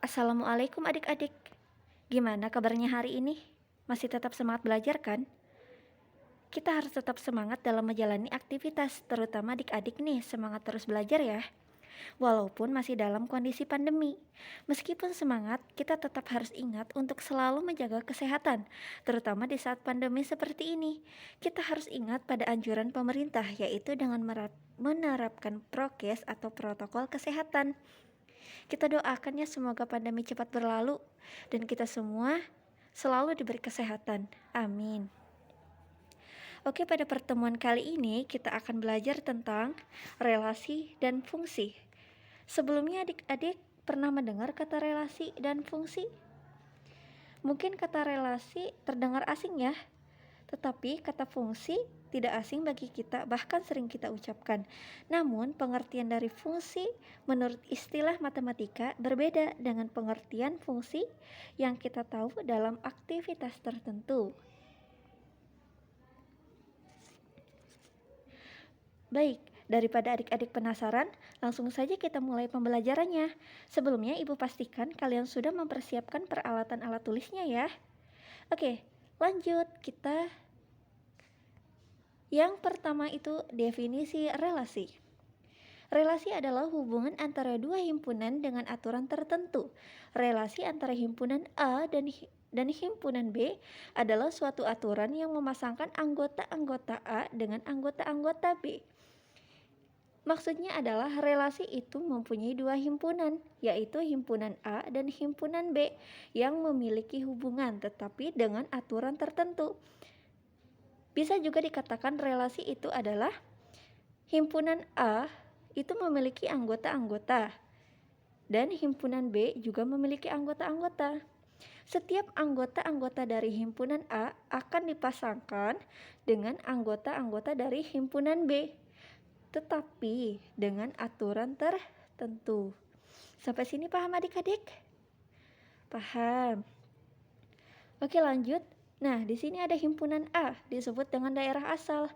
Assalamualaikum adik-adik. Gimana kabarnya hari ini? Masih tetap semangat belajar kan? Kita harus tetap semangat dalam menjalani aktivitas, terutama adik-adik nih semangat terus belajar ya. Walaupun masih dalam kondisi pandemi. Meskipun semangat, kita tetap harus ingat untuk selalu menjaga kesehatan, terutama di saat pandemi seperti ini. Kita harus ingat pada anjuran pemerintah, yaitu dengan menerapkan prokes atau protokol kesehatan. Kita doakan ya semoga pandemi cepat berlalu dan kita semua selalu diberi kesehatan. Amin. Oke, pada pertemuan kali ini kita akan belajar tentang relasi dan fungsi. Sebelumnya adik-adik pernah mendengar kata relasi dan fungsi? Mungkin kata relasi terdengar asing ya, tetapi kata fungsi tidak asing bagi kita, bahkan sering kita ucapkan. Namun, pengertian dari fungsi menurut istilah matematika berbeda dengan pengertian fungsi yang kita tahu dalam aktivitas tertentu. Baik, daripada adik-adik penasaran, langsung saja kita mulai pembelajarannya. Sebelumnya, Ibu pastikan kalian sudah mempersiapkan peralatan alat tulisnya ya. Oke, lanjut kita. Yang pertama itu definisi relasi. Relasi adalah hubungan antara dua himpunan dengan aturan tertentu. Relasi antara himpunan A dan himpunan B adalah suatu aturan yang memasangkan anggota-anggota A dengan anggota-anggota B. Maksudnya adalah relasi itu mempunyai dua himpunan, yaitu himpunan A dan himpunan B yang memiliki hubungan tetapi dengan aturan tertentu. Bisa juga dikatakan relasi itu adalah himpunan A itu memiliki anggota-anggota dan himpunan B juga memiliki anggota-anggota. Setiap anggota-anggota dari himpunan A akan dipasangkan dengan anggota-anggota dari himpunan B, tetapi dengan aturan tertentu. Sampai sini paham adik-adik? Paham. Oke, lanjut. Nah, di sini ada himpunan A disebut dengan daerah asal.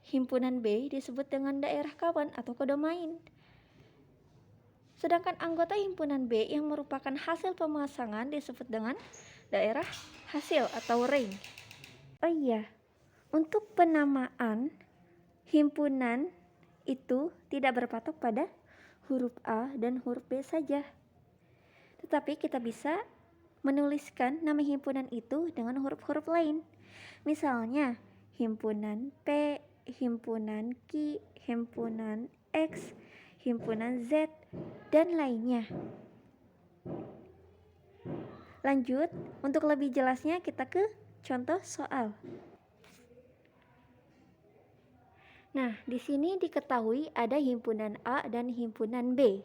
Himpunan B disebut dengan daerah kawan atau kodomain. Sedangkan anggota himpunan B yang merupakan hasil pemasangan disebut dengan daerah hasil atau ring. Oh iya, untuk penamaan himpunan itu tidak berpatok pada huruf A dan huruf B saja. Tetapi kita bisa menuliskan nama himpunan itu dengan huruf-huruf lain. Misalnya, himpunan P, himpunan Q, himpunan X, himpunan Z, dan lainnya. Lanjut, untuk lebih jelasnya kita ke contoh soal. Nah, di sini diketahui ada himpunan A dan himpunan B.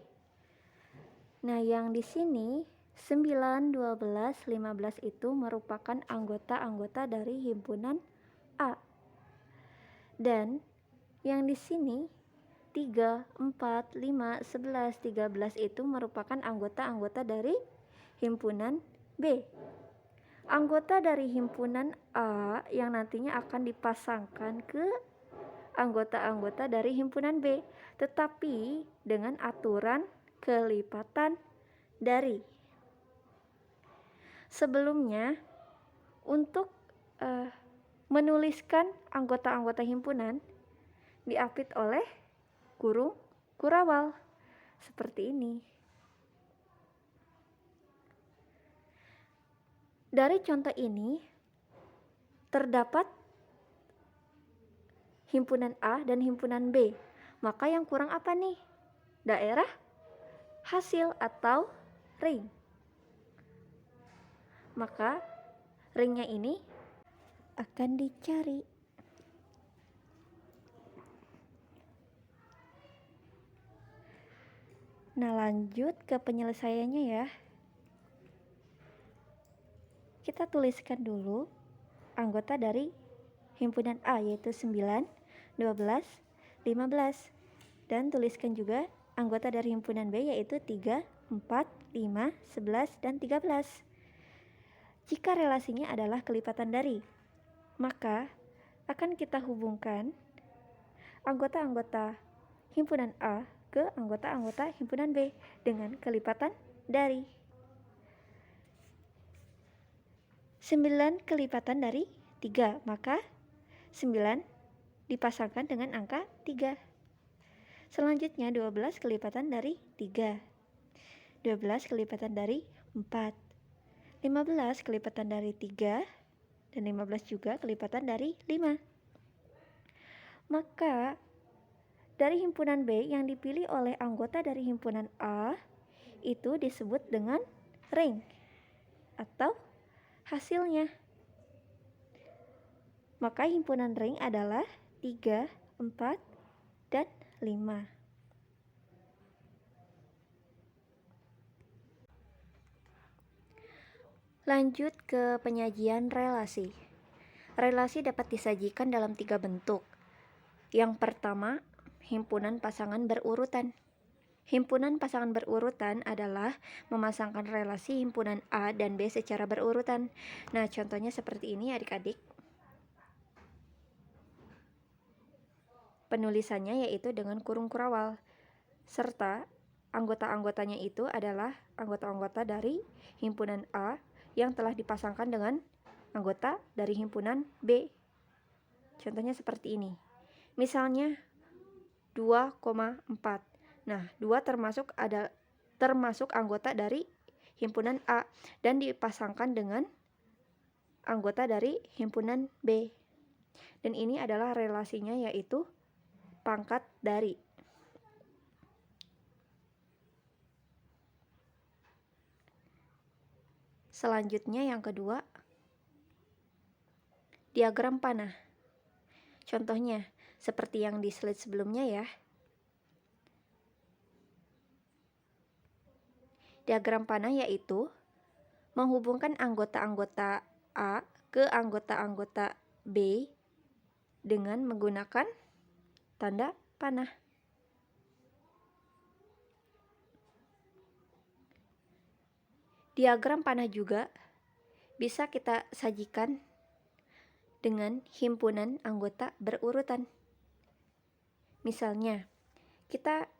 Nah, yang di sini 9, 12, 15 itu merupakan anggota-anggota dari himpunan A. Dan yang di sini 3, 4, 5, 11, 13 itu merupakan anggota-anggota dari himpunan B. Anggota dari himpunan A yang nantinya akan dipasangkan ke anggota-anggota dari himpunan B, tetapi dengan aturan kelipatan dari. Sebelumnya, untuk menuliskan anggota-anggota himpunan diapit oleh kurung kurawal seperti ini. Dari contoh ini terdapat himpunan A dan himpunan B. Maka yang kurang apa nih? Daerah hasil atau ring. Maka ringnya ini akan dicari. Nah, lanjut ke penyelesaiannya ya. Kita tuliskan dulu anggota dari himpunan A yaitu 9, 12, 15. Dan tuliskan juga anggota dari himpunan B yaitu 3, 4, 5, 11, dan 13. Jika relasinya adalah kelipatan dari, maka akan kita hubungkan anggota-anggota himpunan A ke anggota-anggota himpunan B dengan kelipatan dari 9 kelipatan dari 3, maka 9 dipasangkan dengan angka 3. Selanjutnya 12 kelipatan dari 3, 12 kelipatan dari 4, 15 kelipatan dari 3, dan 15 juga kelipatan dari 5. Maka dari himpunan B yang dipilih oleh anggota dari himpunan A itu disebut dengan ring atau hasilnya. Maka himpunan ring adalah 3, 4, dan 5. Lanjut ke penyajian relasi. Relasi dapat disajikan dalam 3 bentuk. Yang pertama, himpunan pasangan berurutan. Himpunan pasangan berurutan adalah memasangkan relasi himpunan A dan B secara berurutan. Nah, contohnya seperti ini adik-adik. Penulisannya yaitu dengan kurung kurawal, serta anggota-anggotanya itu adalah anggota-anggota dari himpunan A yang telah dipasangkan dengan anggota dari himpunan B. Contohnya seperti ini. Misalnya 2,4. Nah, 2 termasuk anggota dari himpunan A dan dipasangkan dengan anggota dari himpunan B. Dan ini adalah relasinya yaitu pangkat dari. Selanjutnya yang kedua, diagram panah. Contohnya seperti yang di slide sebelumnya ya. Diagram panah yaitu menghubungkan anggota-anggota A ke anggota-anggota B dengan menggunakan tanda panah. Diagram panah juga bisa kita sajikan dengan himpunan anggota berurutan. Misalnya, kita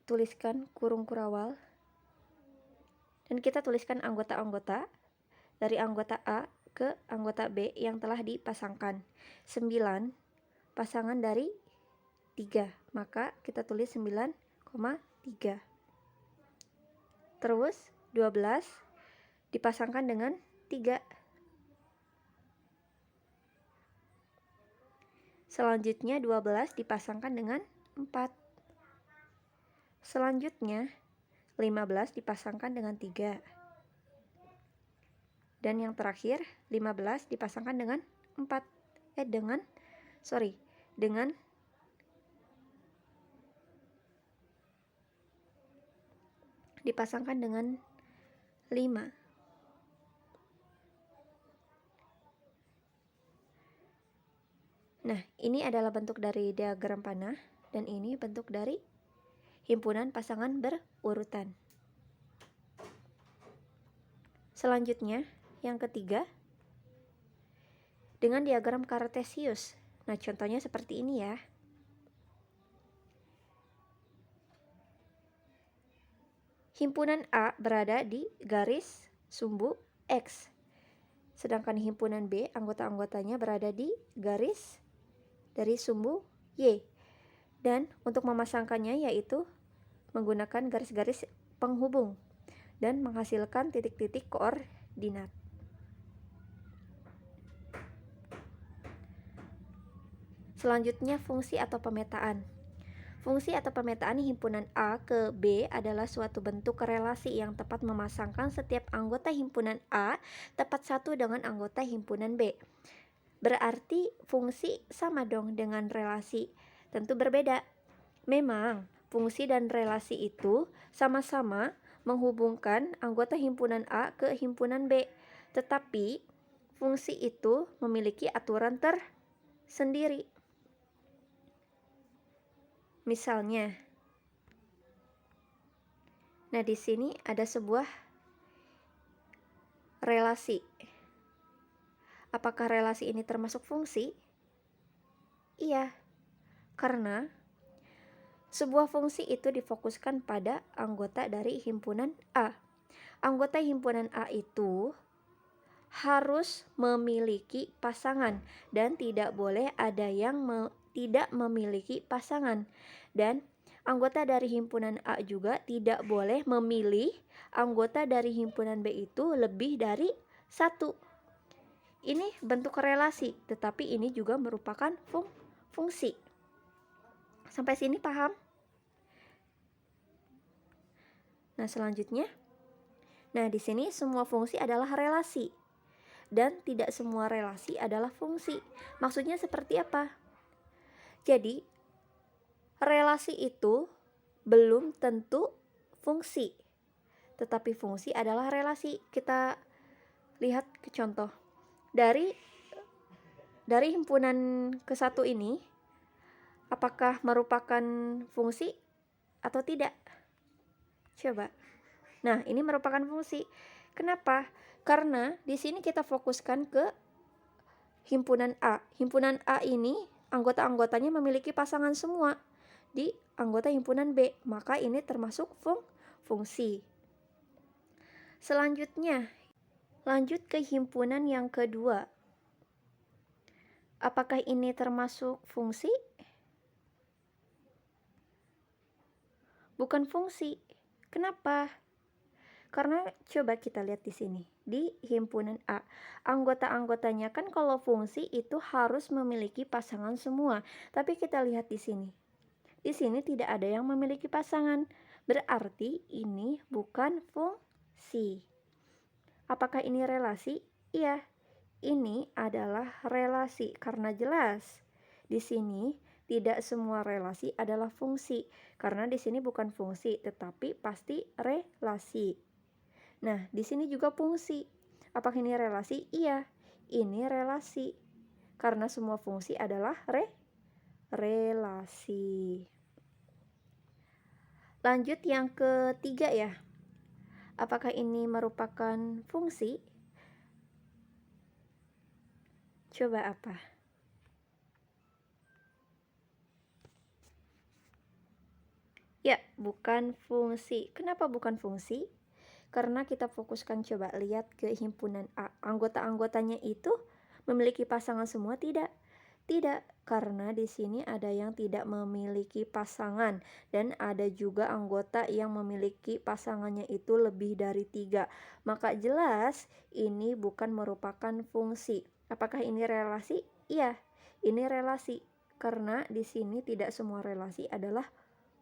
tuliskan kurung kurawal dan kita tuliskan anggota-anggota dari anggota A ke anggota B yang telah dipasangkan. 9 pasangan dari 3, maka kita tulis 9,3. Terus 12 dipasangkan dengan 3. Selanjutnya 12 dipasangkan dengan 4. Selanjutnya 15 dipasangkan dengan 3. Dan yang terakhir 15 dipasangkan dengan 4. Dengan dipasangkan dengan 5. Nah, ini adalah bentuk dari diagram panah dan ini bentuk dari himpunan pasangan berurutan. Selanjutnya, yang ketiga, dengan diagram kartesius. Nah, contohnya seperti ini ya. Himpunan A berada di garis sumbu X, sedangkan himpunan B anggota-anggotanya berada di garis dari sumbu Y. Dan untuk memasangkannya yaitu menggunakan garis-garis penghubung dan menghasilkan titik-titik koordinat. Selanjutnya, fungsi atau pemetaan. Fungsi atau pemetaan himpunan A ke B adalah suatu bentuk relasi yang tepat memasangkan setiap anggota himpunan A tepat satu dengan anggota himpunan B. Berarti fungsi sama dong dengan relasi, tentu berbeda. Memang fungsi dan relasi itu sama-sama menghubungkan anggota himpunan A ke himpunan B, tetapi fungsi itu memiliki aturan tersendiri. Misalnya, nah di sini ada sebuah relasi. Apakah relasi ini termasuk fungsi? Iya, karena Sebuah fungsi itu difokuskan pada anggota dari himpunan A. Anggota himpunan A itu harus memiliki pasangan dan tidak boleh ada yang tidak memiliki pasangan. Dan anggota dari himpunan A juga tidak boleh memilih anggota dari himpunan B itu lebih dari satu. Ini bentuk relasi, tetapi ini juga merupakan fungsi. Sampai sini paham? Nah, selanjutnya. Nah, di sini semua fungsi adalah relasi. Dan tidak semua relasi adalah fungsi. Maksudnya seperti apa? Jadi, relasi itu belum tentu fungsi. Tetapi fungsi adalah relasi. Kita lihat ke contoh. Dari himpunan ke-1 ini, apakah merupakan fungsi atau tidak? Coba. Nah, ini merupakan fungsi. Kenapa? Karena di sini kita fokuskan ke himpunan A. Himpunan A ini anggota-anggotanya memiliki pasangan semua di anggota himpunan B. Maka ini termasuk fungsi. Selanjutnya, lanjut ke himpunan yang kedua. Apakah ini termasuk fungsi? Bukan fungsi. Kenapa? Karena coba kita lihat di sini, di himpunan A, anggota-anggotanya kan kalau fungsi itu harus memiliki pasangan semua. Tapi kita lihat di sini. Di sini tidak ada yang memiliki pasangan. Berarti ini bukan fungsi. Apakah ini relasi? Iya. Ini adalah relasi karena jelas di sini tidak semua relasi adalah fungsi. Karena di sini bukan fungsi, tetapi pasti relasi. Nah, di sini juga fungsi. Apakah ini relasi? Iya, ini relasi. Karena semua fungsi adalah relasi. Lanjut yang ketiga ya. Apakah ini merupakan fungsi? Coba apa? Ya, bukan fungsi. Kenapa bukan fungsi? Karena kita fokuskan, coba lihat ke himpunan A. Anggota-anggotanya itu memiliki pasangan semua? Tidak. Tidak, karena di sini ada yang tidak memiliki pasangan dan ada juga anggota yang memiliki pasangannya itu lebih dari 3. Maka jelas ini bukan merupakan fungsi. Apakah ini relasi? Iya, ini relasi. Karena di sini tidak semua relasi adalah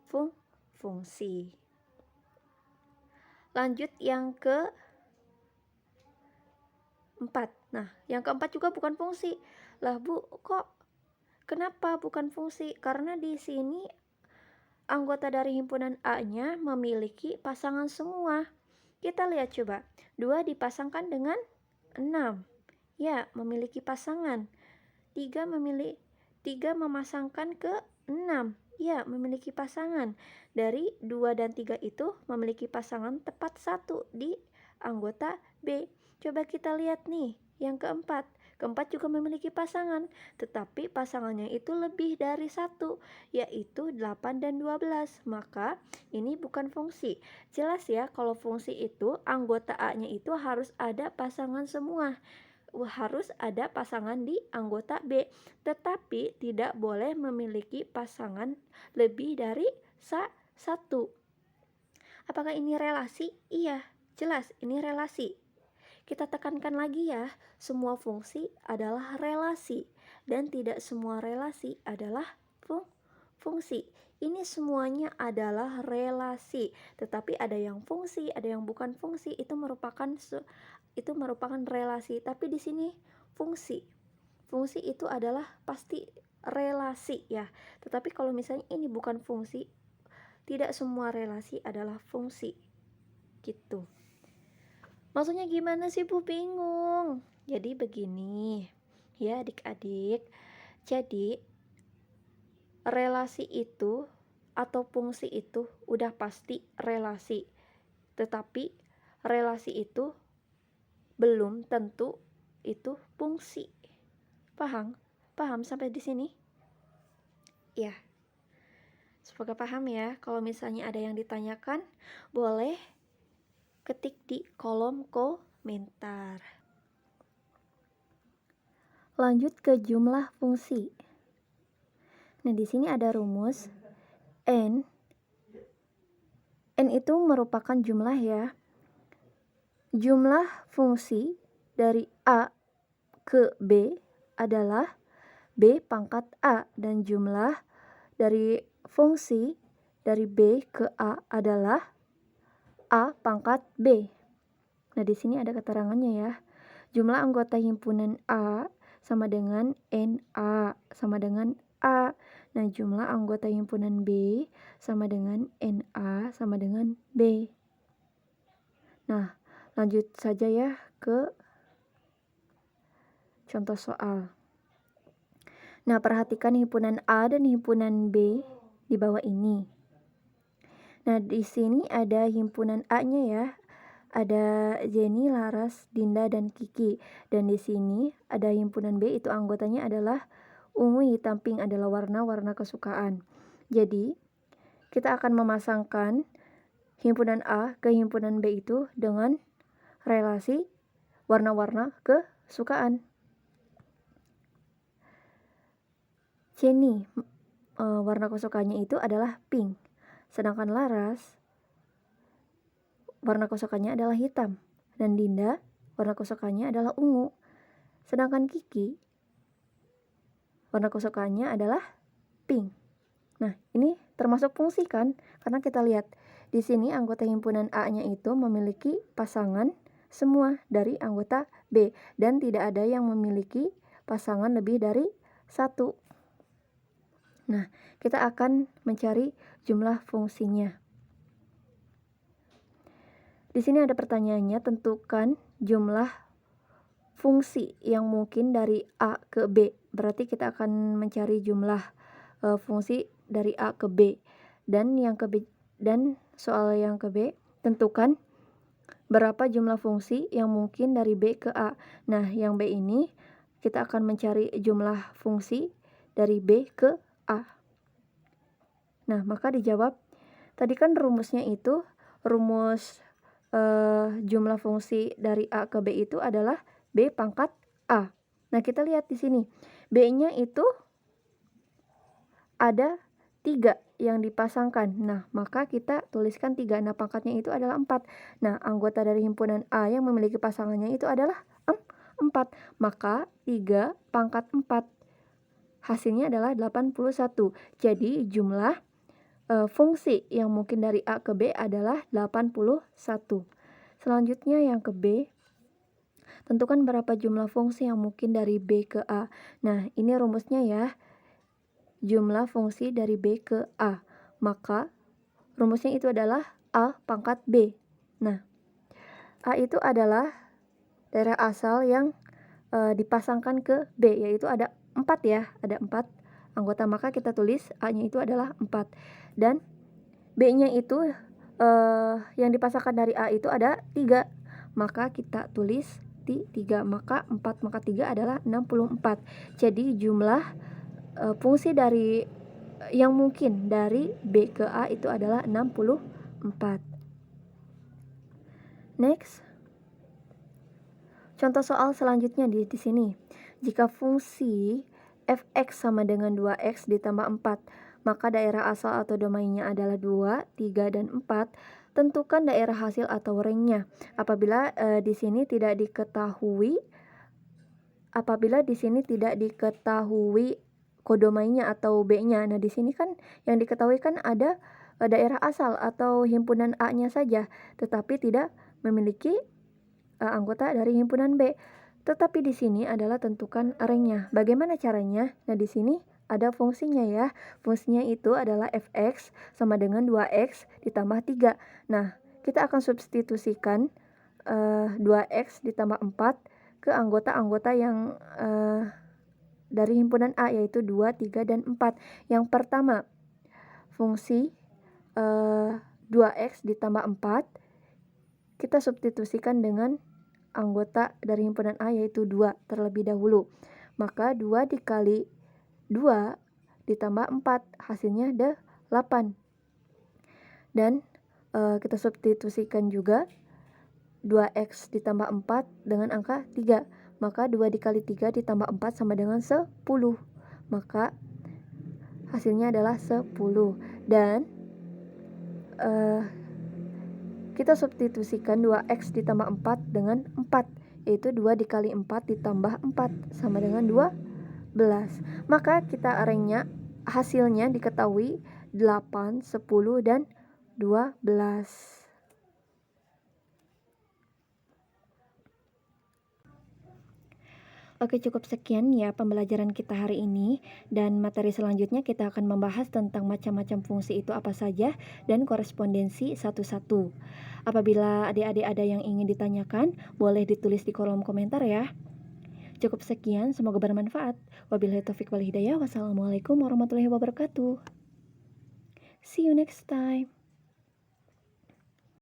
fungsi. Lanjut yang keempat. Nah, yang keempat juga bukan fungsi. Lah Bu, kok kenapa bukan fungsi? Karena di sini anggota dari himpunan A-nya memiliki pasangan semua. Kita lihat coba. 2 dipasangkan dengan 6. Ya, memiliki pasangan. 3 memasangkan ke 6. Ya, memiliki pasangan. Dari 2 dan 3 itu memiliki pasangan tepat 1 di anggota B. Coba kita lihat nih, yang keempat. Keempat juga memiliki pasangan, tetapi pasangannya itu lebih dari 1, yaitu 8 dan 12. Maka ini bukan fungsi. Jelas ya, kalau fungsi itu anggota A-nya itu harus ada pasangan semua. Harus ada pasangan di anggota B, tetapi tidak boleh memiliki pasangan lebih dari 1. Apakah ini relasi? Iya, jelas ini relasi. Kita tekankan lagi ya, semua fungsi adalah relasi dan tidak semua relasi adalah fungsi. Ini semuanya adalah relasi, tetapi ada yang fungsi, ada yang bukan fungsi. Itu merupakan relasi, tapi di sini fungsi. Fungsi itu adalah pasti relasi ya. Tetapi kalau misalnya ini bukan fungsi, tidak semua relasi adalah fungsi. Gitu. Maksudnya gimana sih Bu? Bingung. Jadi begini ya adik-adik. Jadi relasi itu atau fungsi itu udah pasti relasi. Tetapi relasi itu belum tentu itu fungsi. Paham? Paham sampai di sini? Ya. Semoga paham ya. Kalau misalnya ada yang ditanyakan, boleh ketik di kolom komentar. Lanjut ke jumlah fungsi. Nah, di sini ada rumus n. N itu merupakan jumlah ya. Jumlah fungsi dari A ke B adalah B pangkat A, dan jumlah dari fungsi dari B ke A adalah A pangkat B. Nah, di sini ada keterangannya ya. Jumlah anggota himpunan A sama dengan NA sama dengan A. Nah, jumlah anggota himpunan B sama dengan NA sama dengan B. Nah, lanjut saja ya ke contoh soal. Nah, perhatikan himpunan A dan himpunan B di bawah ini. Nah, di sini ada himpunan A-nya ya. Ada Jenny, Laras, Dinda, dan Kiki. Dan di sini ada himpunan B, itu anggotanya adalah ungu, hitam, pink adalah warna-warna kesukaan. Jadi, kita akan memasangkan himpunan A ke himpunan B itu dengan relasi warna-warna kesukaan. Jenny, warna kesukaannya itu adalah pink. Sedangkan Laras, warna kesukaannya adalah hitam. Dan Dinda, warna kesukaannya adalah ungu. Sedangkan Kiki, warna kesukaannya adalah pink. Nah, ini termasuk fungsi kan? Karena kita lihat di sini anggota himpunan A-nya itu memiliki pasangan semua dari anggota B, dan tidak ada yang memiliki pasangan lebih dari satu. Nah, kita akan mencari jumlah fungsinya. Di sini ada pertanyaannya, tentukan jumlah fungsi yang mungkin dari A ke B. Berarti kita akan mencari jumlah fungsi dari A ke B. Dan soal yang ke B, tentukan berapa jumlah fungsi yang mungkin dari B ke A. Nah, yang B ini kita akan mencari jumlah fungsi dari B ke A. Nah, maka dijawab, tadi kan rumusnya itu, rumus jumlah fungsi dari A ke B itu adalah B pangkat A. Nah, kita lihat di sini, B-nya itu ada 3 yang dipasangkan. Nah, maka kita tuliskan 3. Nah, pangkatnya itu adalah 4. Nah, anggota dari himpunan A yang memiliki pasangannya itu adalah 4. Maka 3 pangkat 4. Hasilnya adalah 81. Jadi, jumlah fungsi yang mungkin dari A ke B adalah 81. Selanjutnya yang ke B, tentukan berapa jumlah fungsi yang mungkin dari B ke A. Nah, ini rumusnya ya. Jumlah fungsi dari B ke A. Maka rumusnya itu adalah A pangkat B. Nah, A itu adalah daerah asal yang dipasangkan ke B, yaitu ada 4 ya, ada 4 anggota, maka kita tulis A-nya itu adalah 4. Dan B-nya itu yang dipasangkan dari A itu ada 3, maka kita tulis 3, maka 4 maka 3 adalah 64. Jadi jumlah fungsi dari yang mungkin dari B ke A itu adalah 64. Next. Contoh soal selanjutnya di sini. Jika fungsi f(x) sama dengan 2x ditambah 4, maka daerah asal atau domainnya adalah 2, 3, dan 4. Tentukan daerah hasil atau ringnya. Apabila di sini tidak diketahui kodomainnya atau B-nya. Nah, di sini kan yang diketahui kan ada daerah asal atau himpunan A-nya saja, tetapi tidak memiliki anggota dari himpunan B. Tetapi di sini adalah tentukan ringnya. Bagaimana caranya? Nah, di sini ada fungsinya ya. Fungsinya itu adalah f(x) sama dengan 2x ditambah 3. Nah, kita akan substitusikan 2x ditambah 4 ke anggota-anggota yang dari himpunan A, yaitu 2, 3, dan 4. Yang pertama, fungsi 2x ditambah 4 kita substitusikan dengan anggota dari himpunan A, yaitu 2 terlebih dahulu. Maka 2 dikali 2 ditambah 4 hasilnya 8. Dan kita substitusikan juga 2x ditambah 4 dengan angka 3. Maka 2 dikali 3 ditambah 4 sama dengan 10. Maka hasilnya adalah 10. Dan kita substitusikan 2x ditambah 4 dengan 4, yaitu 2 dikali 4 ditambah 4 sama dengan 12. Maka kita arrangnya, hasilnya diketahui 8, 10, dan 12. Oke, cukup sekian ya pembelajaran kita hari ini, dan materi selanjutnya kita akan membahas tentang macam-macam fungsi itu apa saja dan korespondensi satu-satu. Apabila adik-adik ada yang ingin ditanyakan, boleh ditulis di kolom komentar ya. Cukup sekian, semoga bermanfaat. Wabillahi taufiq wal hidayah. Wassalamualaikum warahmatullahi wabarakatuh. See you next time.